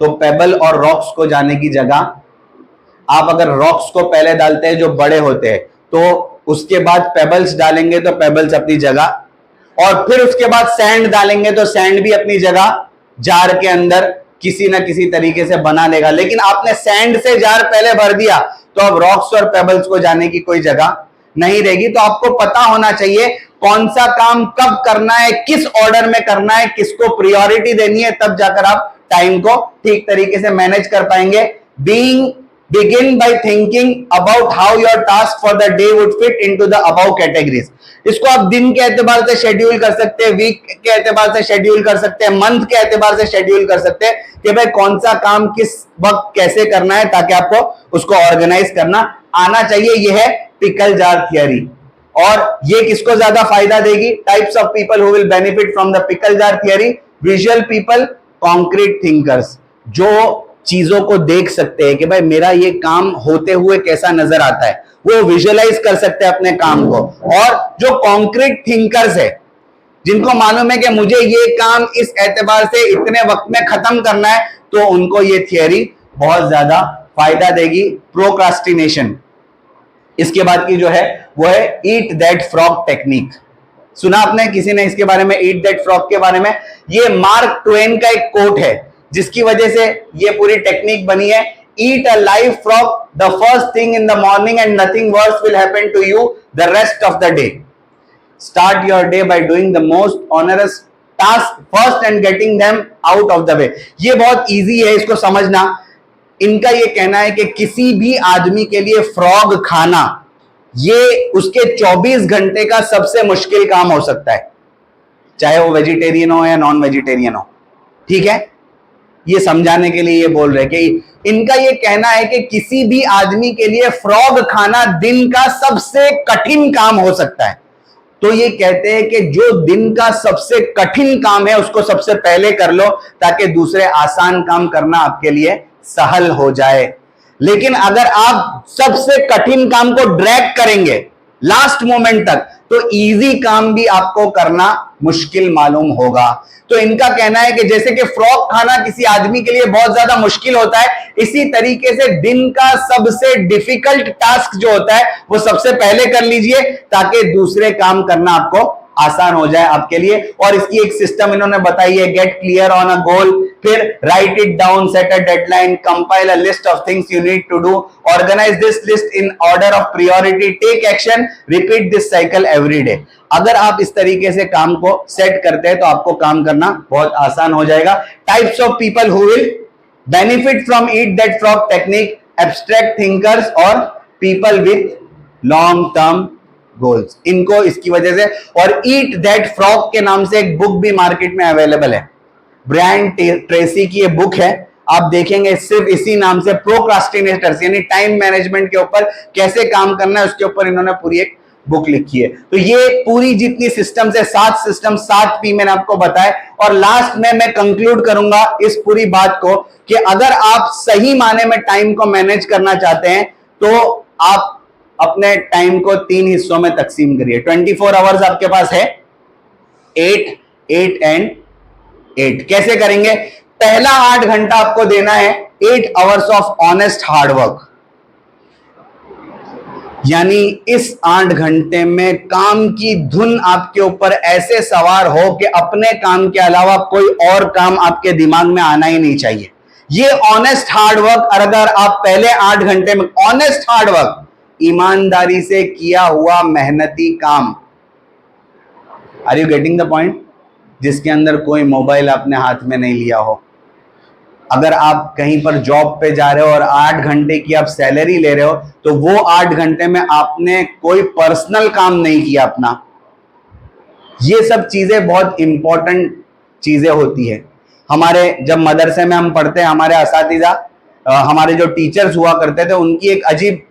S1: तो पेबल और रॉक्स को जाने की जगह, आप अगर रॉक्स को पहले डालते हैं जो बड़े होते हैं, तो उसके बाद पेबल्स डालेंगे तो पेबल्स अपनी जगह, और फिर उसके बाद सैंड डालेंगे तो सैंड भी अपनी जगह जार के अंदर किसी ना किसी तरीके से बना लेगा। लेकिन आपने सैंड से जार पहले भर दिया तो अब रॉक्स और पेबल्स को जाने की कोई जगह नहीं रहेगी। तो आपको पता होना चाहिए कौन सा काम कब करना है, किस ऑर्डर में करना है, किसको प्रायोरिटी देनी है, तब जाकर आप टाइम को ठीक तरीके से मैनेज कर पाएंगे। Begin by thinking about how your task for the day would fit into the above categories. इसको आप दिन के एतबार से शेड्यूल कर सकते हैं, वीक के एतबार से शेड्यूल कर सकते हैं, मंथ के एतबार से शेड्यूल कर सकते हैं कि भाई कौन सा काम किस वक्त कैसे करना है, ताकि आपको उसको ऑर्गेनाइज करना आना चाहिए। यह है पिकल जार थियरी। और ये किसको ज्यादा फायदा देगी? Types of people who will benefit from the pickle jar theory, visual people, concrete thinkers, जो चीजों को देख सकते हैं कि भाई मेरा ये काम होते हुए कैसा नजर आता है, वो विजुअलाइज कर सकते हैं अपने काम को। और जो कॉन्क्रीट थिंकर्स है, जिनको मालूम है कि मुझे ये काम इस एतबार से इतने वक्त में खत्म करना है, तो उनको ये थियरी बहुत ज्यादा फायदा देगी। प्रोक्रास्टिनेशन, इसके बाद की जो है वो है ईट दैट फ्रॉग टेक्निक। सुना आपने किसी ने इसके बारे में, ईट दैट फ्रॉग के बारे में? ये मार्क ट्वेन का एक कोट है जिसकी वजह से ये पूरी टेक्निक बनी है। Eat a live frog the first thing in the morning and nothing worse will happen to you the rest of the day. Start your day by doing the most onerous task first and getting them out of the way. ये बहुत easy है, इसको समझना। इनका ये कहना है कि किसी भी आदमी के लिए फ्रॉग खाना ये उसके 24 घंटे का सबसे मुश्किल काम हो सकता है, चाहे वो वेजिटेरियन हो या नॉन वेजिटेरियन हो। ठीक है, ये समझाने के लिए ये बोल रहे कि इनका ये कहना है कि किसी भी आदमी के लिए फ्रॉग खाना दिन का सबसे कठिन काम हो सकता है। तो ये कहते हैं कि जो दिन का सबसे कठिन काम है उसको सबसे पहले कर लो, ताकि दूसरे आसान काम करना आपके लिए सहल हो जाए। लेकिन अगर आप सबसे कठिन काम को ड्रैग करेंगे लास्ट मोमेंट तक, तो इजी काम भी आपको करना मुश्किल मालूम होगा। तो इनका कहना है कि जैसे कि फ्रॉग खाना किसी आदमी के लिए बहुत ज्यादा मुश्किल होता है, इसी तरीके से दिन का सबसे डिफिकल्ट टास्क जो होता है वो सबसे पहले कर लीजिए, ताकि दूसरे काम करना आपको आसान हो जाए आपके लिए। और इसकी एक सिस्टम इन्होंने बताई है, get clear on a goal, फिर write it down, set a deadline, compile a list of things you need to do, organise this list in order of priority, take action, repeat this cycle every day. अगर आप इस तरीके से काम को set करते हैं तो आपको काम करना बहुत आसान हो जाएगा। Types of people who will benefit from eat that frog technique, abstract thinkers और people with long term goals, इनको इसकी वजह से। और ईट दैट फ्रॉग के नाम से एक बुक भी मार्केट में अवेलेबल है, ब्रायन ट्रेसी की ये बुक है, आप देखेंगे सिर्फ इसी नाम से, प्रोक्रास्टिनेटर्स यानी टाइम मैनेजमेंट के ऊपर कैसे काम करना है उसके ऊपर इन्होंने पूरी एक बुक लिखी है। तो ये पूरी जितनी सिस्टम्स है, 7 सिस्टम, 7 पी मैंने आपको बताया। और लास्ट में मैं कंक्लूड करूंगा इस पूरी बात को कि अगर आप सही माने में टाइम को मैनेज करना चाहते हैं तो आप अपने टाइम को 3 हिस्सों में तकसीम करिए। 24 आवर्स आपके पास है, 8, 8 एंड 8। कैसे करेंगे? पहला 8 घंटा आपको देना है 8 आवर्स ऑफ ऑनेस्ट हार्डवर्क, यानी इस 8 घंटे में काम की धुन आपके ऊपर ऐसे सवार हो कि अपने काम के अलावा कोई और काम आपके दिमाग में आना ही नहीं चाहिए। ये ऑनेस्ट हार्डवर्क, अगर आप पहले 8 घंटे में ऑनेस्ट हार्डवर्क, ईमानदारी से किया हुआ मेहनती काम, are you getting the point, जिसके अंदर कोई मोबाइल अपने हाथ में नहीं लिया हो। अगर आप कहीं पर जॉब पे जा रहे हो और 8 घंटे की आप सैलरी ले रहे हो तो वो 8 घंटे में आपने कोई पर्सनल काम नहीं किया अपना। ये सब चीजें बहुत इंपॉर्टेंट चीजें होती है। हमारे जब मदरसे में हम पढ़ते हैं, हमारे असातिज़ा, हमारे जो टीचर्स हुआ करते थे, उनकी एक अजीब,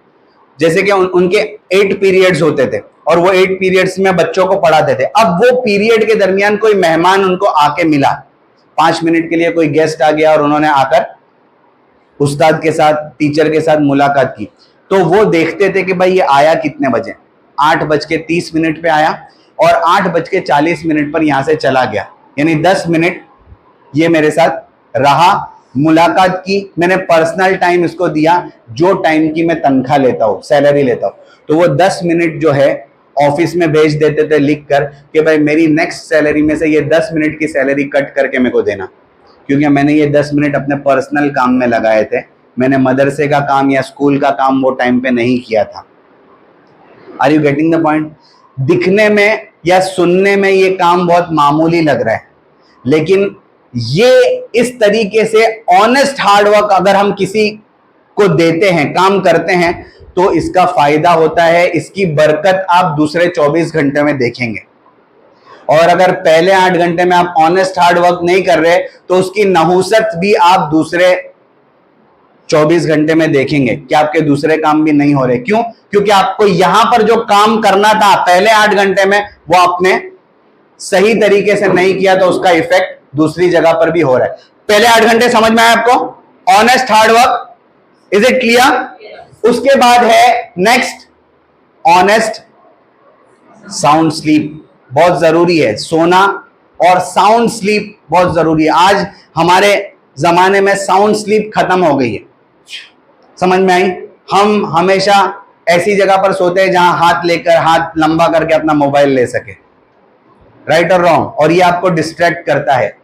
S1: जैसे कि उनके 8 पीरियड्स होते थे और वो 8 पीरियड्स में बच्चों को पढ़ाते थे। अब वो पीरियड के दरमियान कोई मेहमान उनको आके मिला, 5 मिनट के लिए कोई गेस्ट आ गया और उन्होंने आकर उस्ताद के साथ, टीचर के साथ मुलाकात की, तो वो देखते थे कि भाई ये आया कितने बजे, 8:30 पे आया और 8:40 पर यहां से चला गया, यानी 10 मिनट ये मेरे साथ रहा, मुलाकात की, मैंने पर्सनल टाइम इसको दिया, जो टाइम की मैं तनख्वाह लेता हूँ, सैलरी लेता हूँ। तो वो 10 मिनट जो है ऑफिस में भेज देते थे लिख कर कि भाई मेरी नेक्स्ट सैलरी में से ये 10 मिनट की सैलरी कट करके मेरे को देना, क्योंकि मैंने ये 10 मिनट अपने पर्सनल काम में लगाए थे, मैंने मदरसे का काम या स्कूल का काम वो टाइम पे नहीं किया था। Are you getting the point? दिखने में या सुनने में ये काम बहुत मामूली लग रहा है, लेकिन ये इस तरीके से ऑनेस्ट हार्डवर्क अगर हम किसी को देते हैं, काम करते हैं, तो इसका फायदा होता है, इसकी बरकत आप दूसरे 24 घंटे में देखेंगे। और अगर पहले 8 घंटे में आप ऑनेस्ट हार्डवर्क नहीं कर रहे तो उसकी नहुसत भी आप दूसरे 24 घंटे में देखेंगे कि आपके दूसरे काम भी नहीं हो रहे। क्यों? क्योंकि आपको यहां पर जो काम करना था पहले 8 घंटे में वो आपने सही तरीके से नहीं किया, तो उसका इफेक्ट दूसरी जगह पर भी हो रहा है। पहले 8 घंटे समझ में आया आपको? Honest hard work, is it clear? उसके बाद है नेक्स्ट ऑनेस्ट साउंड स्लीप, बहुत जरूरी है, सोना और साउंड स्लीप बहुत जरूरी है। आज हमारे जमाने में साउंड स्लीप खत्म हो गई है, समझ में आई? हम हमेशा ऐसी जगह पर सोते हैं जहां हाथ लेकर, हाथ लंबा करके अपना मोबाइल ले सके, राइट और रॉन्ग, और ये आपको डिस्ट्रैक्ट करता है,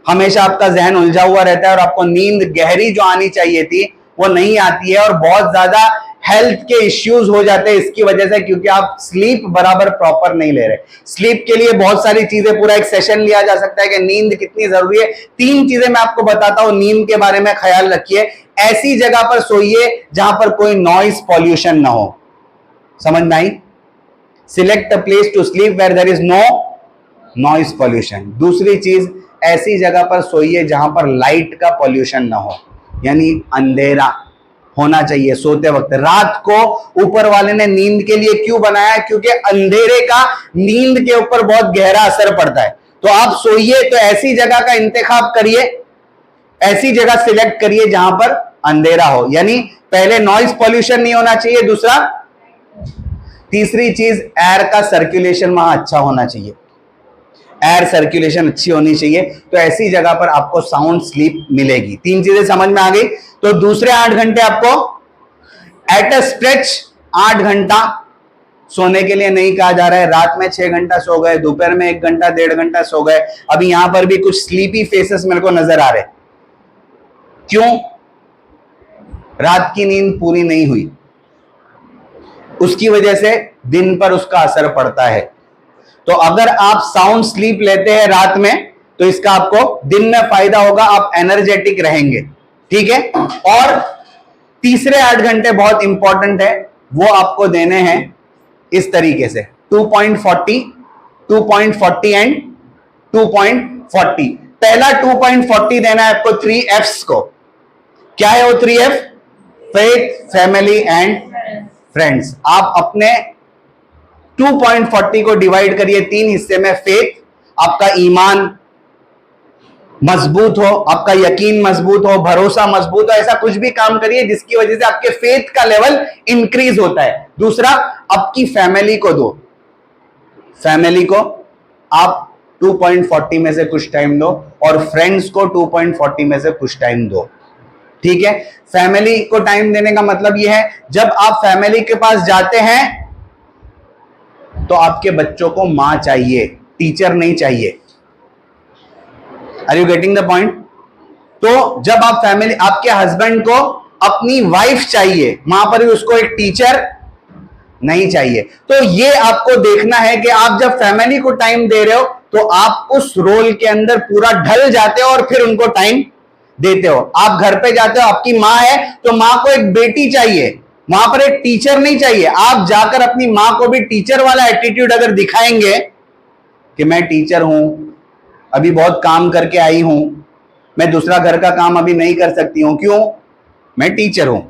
S1: हमेशा आपका जहन उलझा हुआ रहता है और आपको नींद गहरी जो आनी चाहिए थी वो नहीं आती है और बहुत ज्यादा हेल्थ के इश्यूज हो जाते हैं इसकी वजह से, क्योंकि आप स्लीप बराबर प्रॉपर नहीं ले रहे। स्लीप के लिए बहुत सारी चीजें, पूरा एक सेशन लिया जा सकता है कि नींद कितनी जरूरी है। 3 चीजें मैं आपको बताता हूं नींद के बारे में, ख्याल रखिए। ऐसी जगह पर सोइए जहां पर कोई नॉइस पॉल्यूशन ना हो, समझ में आई? Select a place to sleep where there is no noise pollution. दूसरी चीज, ऐसी जगह पर सोइए जहां पर लाइट का पॉल्यूशन ना हो, यानी अंधेरा होना चाहिए सोते वक्त। रात को ऊपर वाले ने नींद के लिए क्यों बनाया? क्योंकि अंधेरे का नींद के ऊपर बहुत गहरा असर पड़ता है। तो आप सोइए तो ऐसी जगह का इंतखाब करिए, ऐसी जगह सिलेक्ट करिए जहां पर अंधेरा हो, यानी पहले नॉइस पॉल्यूशन नहीं होना चाहिए। दूसरा, तीसरी चीज, एयर का सर्कुलेशन वहां अच्छा होना चाहिए, एयर सर्कुलेशन अच्छी होनी चाहिए, तो ऐसी जगह पर आपको साउंड स्लीप मिलेगी। 3 चीजें समझ में आ गई। तो दूसरे 8 घंटे आपको एट अ स्ट्रेच 8 घंटा सोने के लिए नहीं कहा जा रहा है। रात में 6 घंटा सो गए, दोपहर में 1 घंटा 1.5 घंटा सो गए। अभी यहां पर भी कुछ स्लीपी फेसेस मेरे को नजर आ रहे। क्यों? रात की नींद पूरी नहीं हुई, उसकी वजह से दिन पर उसका असर पड़ता है। तो अगर आप साउंड स्लीप लेते हैं रात में तो इसका आपको दिन में फायदा होगा, आप एनर्जेटिक रहेंगे। ठीक है। और तीसरे 8 घंटे बहुत इंपॉर्टेंट है, वो आपको देने हैं इस तरीके से 2.40, 2.40 एंड 2.40। पहला 2.40 देना है आपको 3Fs को। क्या है वो 3F? Faith, family and friends. आप अपने 2.40 को डिवाइड करिए 3 हिस्से में। फेथ, आपका ईमान मजबूत हो, आपका यकीन मजबूत हो, भरोसा मजबूत हो, ऐसा कुछ भी काम करिए जिसकी वजह से आपके फेथ का लेवल इंक्रीज होता है। दूसरा, आपकी फैमिली को दो। फैमिली को आप 2.40 में से कुछ टाइम दो और फ्रेंड्स को 2.40 में से कुछ टाइम दो। ठीक है। फैमिली को टाइम देने का मतलब यह है, जब आप फैमिली के पास जाते हैं तो आपके बच्चों को मां चाहिए, टीचर नहीं चाहिए। Are you getting the point? तो जब आप फैमिली, आपके हस्बैंड को अपनी वाइफ चाहिए, वहां पर भी उसको एक टीचर नहीं चाहिए। तो ये आपको देखना है कि आप जब फैमिली को टाइम दे रहे हो तो आप उस रोल के अंदर पूरा ढल जाते हो और फिर उनको टाइम देते हो। आप घर पे जाते हो, आपकी मां है तो मां को एक बेटी चाहिए, वहां पर एक टीचर नहीं चाहिए। आप जाकर अपनी मां को भी टीचर वाला एटीट्यूड अगर दिखाएंगे कि मैं टीचर हूं, अभी बहुत काम करके आई हूं, मैं दूसरा घर का काम अभी नहीं कर सकती हूं, क्यों? मैं टीचर हूं।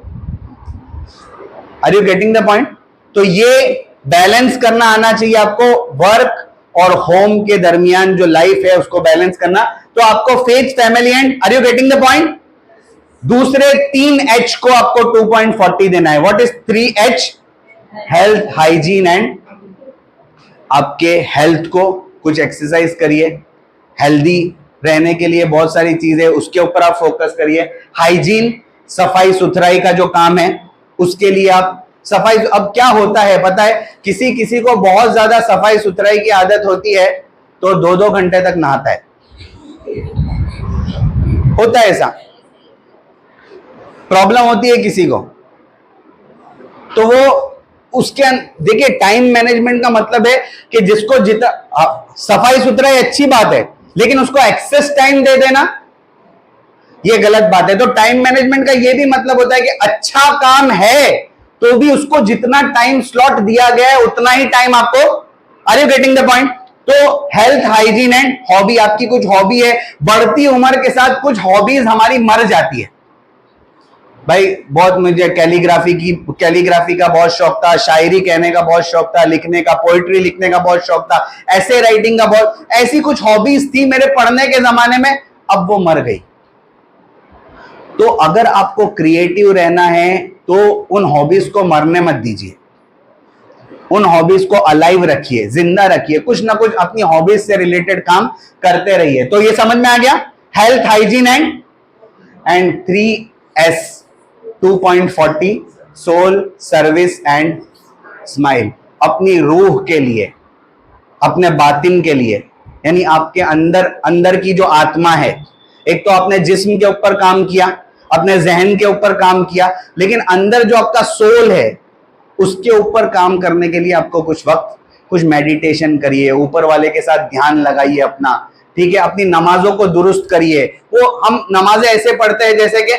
S1: Are you getting the point? तो ये बैलेंस करना आना चाहिए आपको, वर्क और होम के दरमियान जो लाइफ है उसको बैलेंस करना। तो आपको faith, family and, are you getting the point? दूसरे 3H को आपको 2.40 देना है। What is 3H? Health, hygiene and, आपके हेल्थ को कुछ एक्सरसाइज करिए, हेल्दी रहने के लिए बहुत सारी चीजें, उसके ऊपर आप फोकस करिए। हाइजीन, सफाई सुथराई का जो काम है उसके लिए आप सफाई। अब क्या होता है पता है, किसी किसी को बहुत ज्यादा सफाई सुथराई की आदत होती है तो 2-2 घंटे तक नहाता है, होता है ऐसा, प्रॉब्लम होती है किसी को। तो वो उसके देखिए, टाइम मैनेजमेंट का मतलब है कि जिसको जितना सफाई सुथराई अच्छी बात है, लेकिन उसको एक्सेस टाइम दे देना ये गलत बात है। तो टाइम मैनेजमेंट का ये भी मतलब होता है कि अच्छा काम है तो भी उसको जितना टाइम स्लॉट दिया गया है उतना ही टाइम आपको, are you getting the point? तो हेल्थ, हाइजीन एंड हॉबी, आपकी कुछ हॉबी है, बढ़ती उम्र के साथ कुछ हॉबीज हमारी मर जाती है। भाई बहुत मुझे कैलीग्राफी का बहुत शौक था, शायरी कहने का बहुत शौक था, लिखने का, पोइट्री लिखने का बहुत शौक था, ऐसे राइटिंग का बहुत, ऐसी कुछ हॉबीज थी मेरे पढ़ने के जमाने में, अब वो मर गई। तो अगर आपको क्रिएटिव रहना है तो उन हॉबीज को मरने मत दीजिए, उन हॉबीज को अलाइव रखिए, जिंदा रखिए, कुछ ना कुछ अपनी हॉबीज से रिलेटेड काम करते रहिए। तो ये समझ में आ गया, health, hygiene and 3S 2.40, soul, service and smile. अपनी रूह के लिए, अपने बातिन के लिए, यानी आपके अंदर की जो आत्मा है। एक तो आपने जिस्म के ऊपर काम किया, अपने जहन के ऊपर काम किया, लेकिन अंदर जो आपका सोल है उसके ऊपर काम करने के लिए आपको कुछ वक्त, कुछ मेडिटेशन करिए, ऊपर वाले के साथ ध्यान लगाइए अपना। ठीक है। अपनी नमाजों को दुरुस्त करिए। वो हम नमाजें ऐसे पढ़ते हैं जैसे कि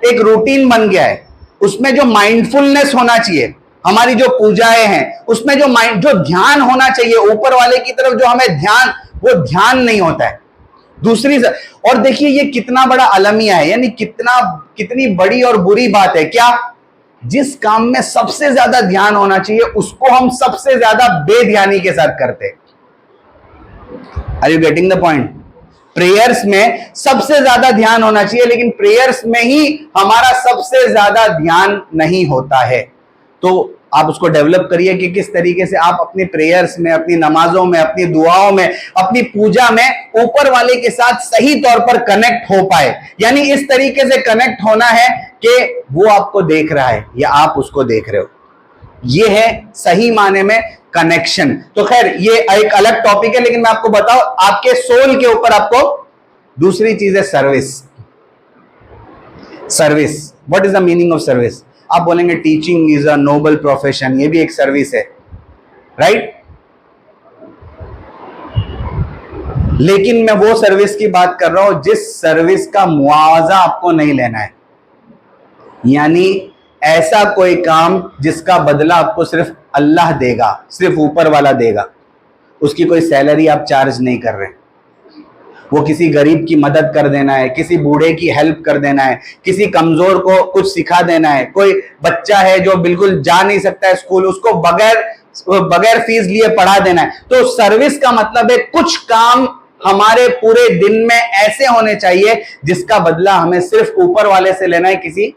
S1: एक रूटीन बन गया है, उसमें जो माइंडफुलनेस होना चाहिए, हमारी जो पूजाएं हैं उसमें जो ध्यान होना चाहिए ऊपर वाले की तरफ, जो हमें ध्यान, वो ध्यान नहीं होता है। दूसरी और देखिए ये कितना बड़ा अलमिया है, यानी कितनी बड़ी और बुरी बात है। क्या? जिस काम में सबसे ज्यादा ध्यान होना चाहिए उसको हम सबसे ज्यादा बेध्यानी के साथ करते। Are you getting the point? Prayers में सबसे ज्यादा ध्यान होना चाहिए, लेकिन प्रेयर्स में ही हमारा सबसे ज्यादा ध्यान नहीं होता है। तो आप उसको डेवलप करिए कि किस तरीके से आप अपनी प्रेयर्स में, अपनी नमाजों में, अपनी दुआओं में, अपनी पूजा में ऊपर वाले के साथ सही तौर पर कनेक्ट हो पाए। यानी इस तरीके से कनेक्ट होना है कि वो आपको देख रहा है या आप उसको देख रहे हो। ये है सही माने में कनेक्शन। तो खैर ये एक अलग टॉपिक है, लेकिन मैं आपको बताऊं, आपके सोल के ऊपर आपको दूसरी चीज है service. Service, what is the meaning of service? आप बोलेंगे teaching is a noble profession, ये भी एक सर्विस है, राइट? लेकिन मैं वो सर्विस की बात कर रहा हूं जिस सर्विस का मुआवजा आपको नहीं लेना है, यानी ऐसा कोई काम जिसका बदला आपको सिर्फ अल्लाह देगा, सिर्फ ऊपर वाला देगा, उसकी कोई सैलरी आप चार्ज नहीं कर रहे। वो किसी गरीब की मदद कर देना है, किसी बूढ़े की हेल्प कर देना है, किसी कमजोर को कुछ सिखा देना है, कोई बच्चा है जो बिल्कुल जा नहीं सकता है स्कूल, उसको बगैर फीस लिए पढ़ा देना है। तो सर्विस का मतलब है कुछ काम हमारे पूरे दिन में ऐसे होने चाहिए जिसका बदला हमें सिर्फ ऊपर वाले से लेना है किसी,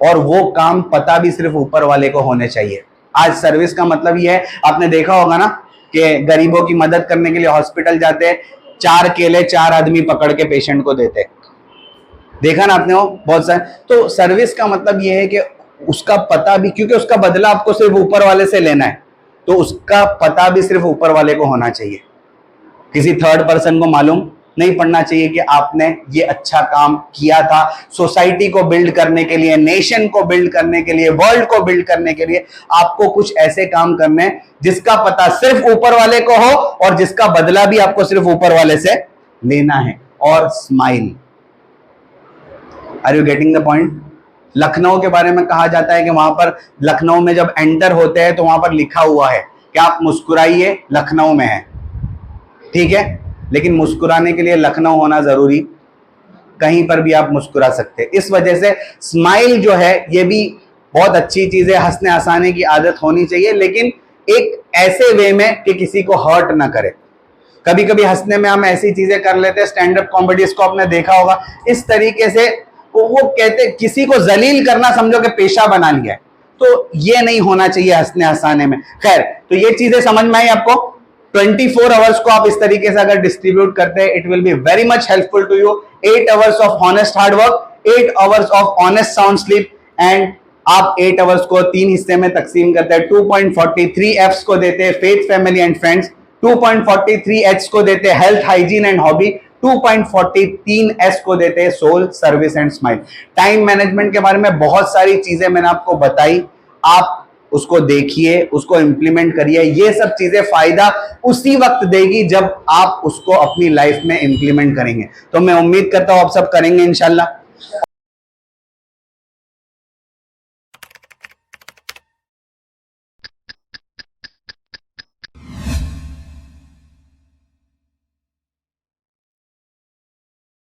S1: और वो काम पता भी सिर्फ ऊपर वाले को होने चाहिए। आज सर्विस का मतलब ये है, आपने देखा होगा ना कि गरीबों की मदद करने के लिए हॉस्पिटल जाते हैं, 4 केले 4 आदमी पकड़ के पेशेंट को देते, देखा ना आपने? वो बहुत सारे। तो सर्विस का मतलब ये है कि उसका पता भी, क्योंकि उसका बदला आपको सिर्फ ऊपर वाले से लेना है, तो उसका पता भी सिर्फ ऊपर वाले को होना चाहिए। किसी थर्ड पर्सन को मालूम नहीं पड़ना चाहिए कि आपने ये अच्छा काम किया था। सोसाइटी को बिल्ड करने के लिए, नेशन को बिल्ड करने के लिए, वर्ल्ड को बिल्ड करने के लिए आपको कुछ ऐसे काम करने हैं जिसका पता सिर्फ ऊपर वाले को हो और जिसका बदला भी आपको सिर्फ ऊपर वाले से लेना है। और smile, are you getting the point? Lucknow के बारे में कहा जाता है कि वहां पर, लखनऊ में जब एंटर होते हैं तो वहां पर लिखा हुआ है कि आप मुस्कुराइए, लखनऊ में है, ठीक है? लेकिन मुस्कुराने के लिए लखनऊ होना जरूरी, कहीं पर भी आप मुस्कुरा सकते हैं। इस वजह से स्माइल जो है ये भी बहुत अच्छी चीज है। हंसने हंसाने की आदत होनी चाहिए, लेकिन एक ऐसे वे में कि किसी को हर्ट ना करे। कभी कभी हंसने में हम ऐसी चीजें कर लेते हैं, स्टैंड अप कॉमेडीज को आपने देखा होगा, इस तरीके से वो कहते किसी को जलील करना समझो कि पेशा बना लिया है, तो ये नहीं होना चाहिए हंसने हंसाने में। खैर, तो ये चीजें समझ में आई आपको? 24 आवर्स को आप इस तरीके से अगर डिस्ट्रीब्यूट करते हैं, it will be very much helpful to you. 8 hours of honest hard work, 8 hours of honest sound sleep, and आप 8 आवर्स को 3 हिस्से में तकसीम करते हैं। 2.43 एफ्स को देते हैं faith, family and friends, 2.43 H को देते हैं health, hygiene and hobby, 2.43 S को देते हैं soul, service and smile. Time management के बारे में बहुत सारी चीजें मैंने आपको बताई, आप उसको देखिए, उसको इंप्लीमेंट करिए। ये सब चीजें फायदा उसी वक्त देगी जब आप उसको अपनी लाइफ में इंप्लीमेंट करेंगे। तो मैं उम्मीद करता हूं आप सब करेंगे इंशाल्लाह।